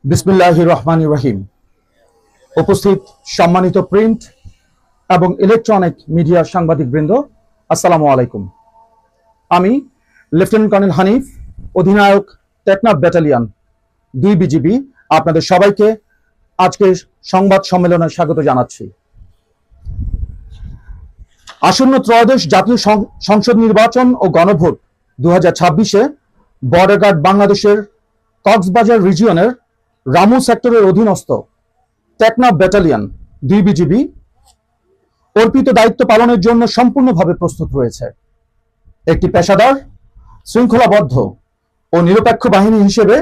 বিসমিল্লাহির রহমানির রহিম। উপস্থিত সম্মানিত প্রিন্ট এবং ইলেকট্রনিক মিডিয়ার সাংবাদিকবৃন্দ, আসসালামু আলাইকুম। আমি লেফটেন্যান্ট কর্নেল হানিফ, অধিনায়ক টেকনাফ ব্যাটালিয়ন 2 বিজিবি, আপনাদের সবাইকে আজকের সংবাদ সম্মেলনে স্বাগত জানাচ্ছি। আসন্ন ত্রয়োদশ জাতীয় সংসদ নির্বাচন ও গণভোট 2026-এ বর্ডার গার্ড বাংলাদেশের কক্সবাজার রিজিয়নের রামু সেক্টরের অধীনস্থ টেকনাফ ব্যাটালিয়ন 2 বিজিবি অর্পিত দায়িত্ব পালনের জন্য সম্পূর্ণভাবে প্রস্তুত রয়েছে। একটি পেশাদার, শৃঙ্খলাবদ্ধ ও নিরপেক্ষ বাহিনী হিসেবে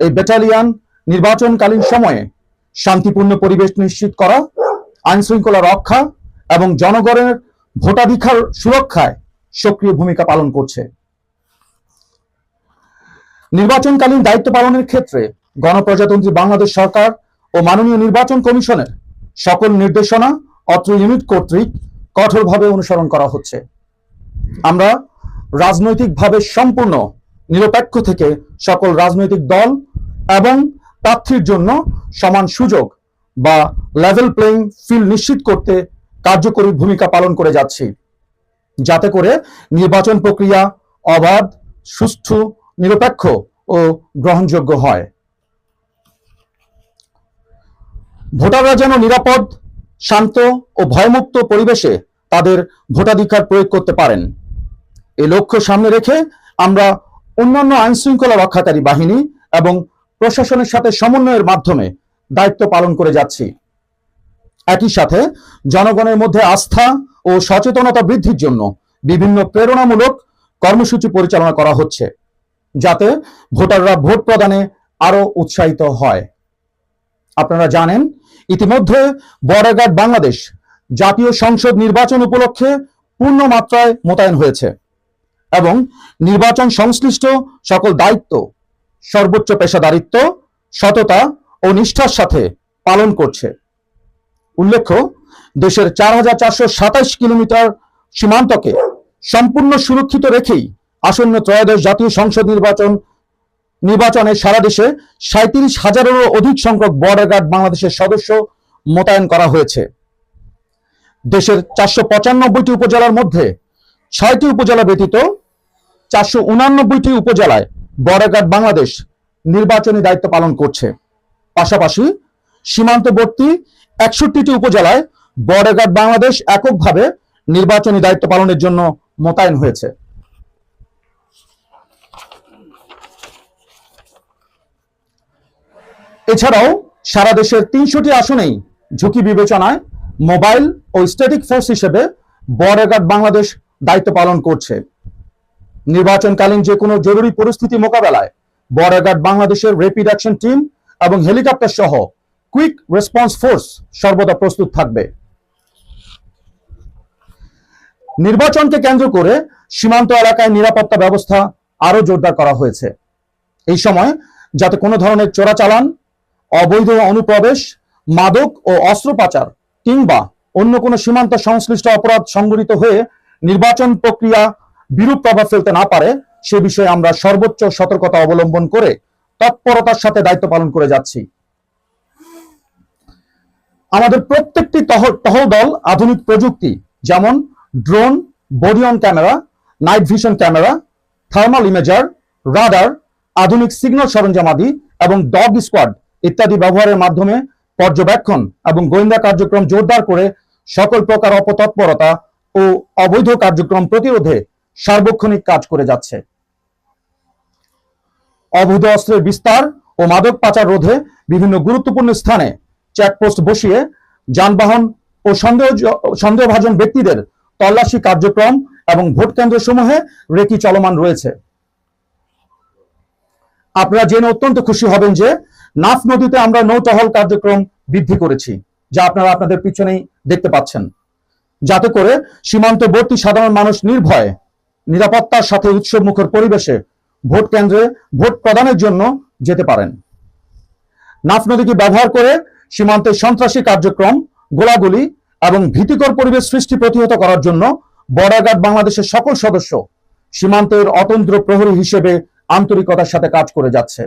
এই ব্যাটালিয়ন নির্বাচনকালীন সময়ে শান্তিপূর্ণ পরিবেশ নিশ্চিত করা, আইন শৃঙ্খলা রক্ষা এবং জনগণের ভোটাধিকার সুরক্ষায় সক্রিয় ভূমিকা পালন করছে। নির্বাচনকালীন দায়িত্ব পালনের ক্ষেত্রে গণপ্রজাতন্ত্রী বাংলাদেশ সরকার ও মাননীয় নির্বাচন কমিশনের সকল নির্দেশনা অত্র ইউনিট কর্তৃক কঠোরভাবে অনুসরণ করা হচ্ছে। আমরা রাজনৈতিকভাবে সম্পূর্ণ নিরপেক্ষ থেকে সকল রাজনৈতিক দল এবং প্রার্থীর জন্য সমান সুযোগ বা লেভেল প্লেইং ফিল্ড নিশ্চিত করতে কার্যকরী ভূমিকা পালন করে যাচ্ছি, যাতে করে নির্বাচন প্রক্রিয়া অবাধ, সুষ্ঠু, নিরপেক্ষ ও গ্রহণযোগ্য হয়। ভোটাররা যেন নিরাপদ, শান্ত ও ভয়মুক্ত পরিবেশে তাদের ভোটাধিকার প্রয়োগ করতে পারেন, এই লক্ষ্য সামনে রেখে আমরা অন্যান্য আইন শৃঙ্খলা রক্ষাকারী বাহিনী এবং প্রশাসনের সাথে সমন্বয়ের মাধ্যমে দায়িত্ব পালন করে যাচ্ছি। একই সাথে জনগণের মধ্যে আস্থা ও সচেতনতা বৃদ্ধির জন্য বিভিন্ন প্রেরণামূলক কর্মসূচি পরিচালনা করা হচ্ছে, যাতে ভোটাররা ভোট প্রদানে আরো উৎসাহিত হয়। আপনারা জানেন, ইতিমধ্যে বর্ডার গার্ড বাংলাদেশ জাতীয় সংসদ নির্বাচন উপলক্ষে পূর্ণ মাত্রায় মোতায়েন হয়েছে এবং নির্বাচন সংশ্লিষ্ট সকল দায়িত্ব সর্বোচ্চ পেশাদারিত্ব, সততা ও নিষ্ঠার সাথে পালন করছে। উল্লেখ্য, দেশের 4427 কিলোমিটার সীমান্তকে সম্পূর্ণ সুরক্ষিত রেখেই আসন্ন ত্রয়োদশ জাতীয় সংসদ নির্বাচনে সারা দেশে 37,000-এরও অধিক সংখ্যক বর্ডার গার্ড বাংলাদেশের সদস্য মোতায়েন করা হয়েছে। দেশের 495টি উপজেলার মধ্যে 6টি উপজেলা ব্যতীত 489টি উপজেলায় বর্ডার গার্ড বাংলাদেশ নির্বাচনী দায়িত্ব পালন করছে। পাশাপাশি সীমান্তবর্তী 61টি উপজেলায় বর্ডার গার্ড বাংলাদেশ এককভাবে নির্বাচনী দায়িত্ব পালনের জন্য মোতায়েন হয়েছে। এছাড়াও সারা দেশের 300টি আসনেই ঝুঁকি বিবেচনায় মোবাইল ও স্ট্যাটিক ফোর্স হিসেবে বর্ডার গার্ড বাংলাদেশ দায়িত্ব পালন করছে। নির্বাচনকালীন যে কোনো জরুরি পরিস্থিতি মোকাবেলায় বর্ডার গার্ড বাংলাদেশের র্যাপিড অ্যাকশন টিম এবং হেলিকপ্টার সহ কুইক রেসপন্স ফোর্স সর্বদা প্রস্তুত থাকবে। নির্বাচনকে কেন্দ্র করে সীমান্ত এলাকায় নিরাপত্তা ব্যবস্থা আরো জোরদার করা হয়েছে। এই সময় যাতে কোনো ধরনের চোরাচালান, অবৈধ অনুপ্রবেশ, মাদক ও অস্ত্র পাচার কিংবা অন্য কোনো সীমান্ত সংশ্লিষ্ট অপরাধ সংঘটিত হয়ে নির্বাচন প্রক্রিয়া বিরূপ প্রভাব ফেলতে না পারে, সে বিষয়ে আমরা সর্বোচ্চ সতর্কতা অবলম্বন করে তৎপরতার সাথে দায়িত্ব পালন করে যাচ্ছি। আমাদের প্রত্যেকটি টহল দল আধুনিক প্রযুক্তি যেমন drone, body on camera, night vision camera, thermal imager, radar, আধুনিক সিগন্যাল সরঞ্জামাদি এবং ডগ স্কোয়াড ইত্যাদি ব্যবহারের মাধ্যমে পর্যবেক্ষণ এবং গোয়েন্দা কার্যক্রম জোরদার করে সকল প্রকার অপতৎপরতা ও অবৈধ কার্যক্রম প্রতিরোধে সার্বক্ষণিক কাজ করে যাচ্ছে। অবৈধ অস্ত্রের বিস্তার ও মাদক পাচার রোধে বিভিন্ন গুরুত্বপূর্ণ স্থানে চেকপোস্ট বসিয়ে যানবাহন ও সন্দেহভাজন ব্যক্তিদের তল্লাশি কার্যক্রম এবং ভোট কেন্দ্র সমূহে রেকি চলমান রয়েছে। আপনারা জেনে অত্যন্ত খুশি হবেন যে নাফ নদীতে আমরা নৌ টহল কার্যক্রম বৃদ্ধি করেছি, যা আপনারা আপনাদের পিছনেই দেখতে পাচ্ছেন, যাতে করে সীমান্তবর্তী সাধারণ মানুষ নির্ভয়ে নিরাপত্তার সাথে উৎসব মুখর পরিবেশে ভোট কেন্দ্রে ভোট প্রদানের জন্য যেতে পারেন। নাফ নদীকে ব্যবহার করে সীমান্তে সন্ত্রাসী কার্যক্রম, গোলাগুলি এবং ভীতিকর পরিবেশ সৃষ্টি প্রতিহত করার জন্য বর্ডার গার্ড বাংলাদেশের সকল সদস্য সীমান্তের অতন্ত্র প্রহরী হিসেবে আন্তরিকতার সাথে কাজ করে যাচ্ছে।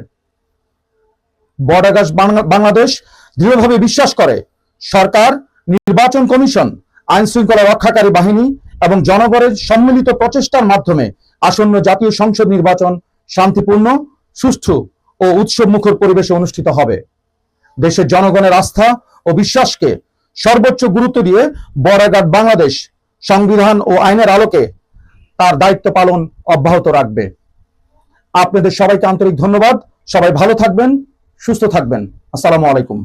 বর্ডার গার্ড বাংলাদেশ দৃঢ়ভাবে বিশ্বাস করে সরকার, নির্বাচন কমিশন, আইন শৃঙ্খলা রক্ষাকারী বাহিনী এবং জনগণের সম্মিলিত প্রচেষ্টার মাধ্যমে আসন্ন জাতীয় সংসদ নির্বাচন শান্তিপূর্ণ, সুষ্ঠু ও উৎসবমুখর পরিবেশে অনুষ্ঠিত হবে। দেশের জনগণের আস্থা ও বিশ্বাসকে সর্বোচ্চ গুরুত্ব দিয়ে বর্ডার গার্ড বাংলাদেশ সংবিধান ও আইনের আলোকে তার দায়িত্ব পালন অব্যাহত রাখবে। আপনাদের সবাইকে আন্তরিক ধন্যবাদ। সবাই ভালো থাকবেন, সুস্থ থাকবেন। আসসালামু আলাইকুম।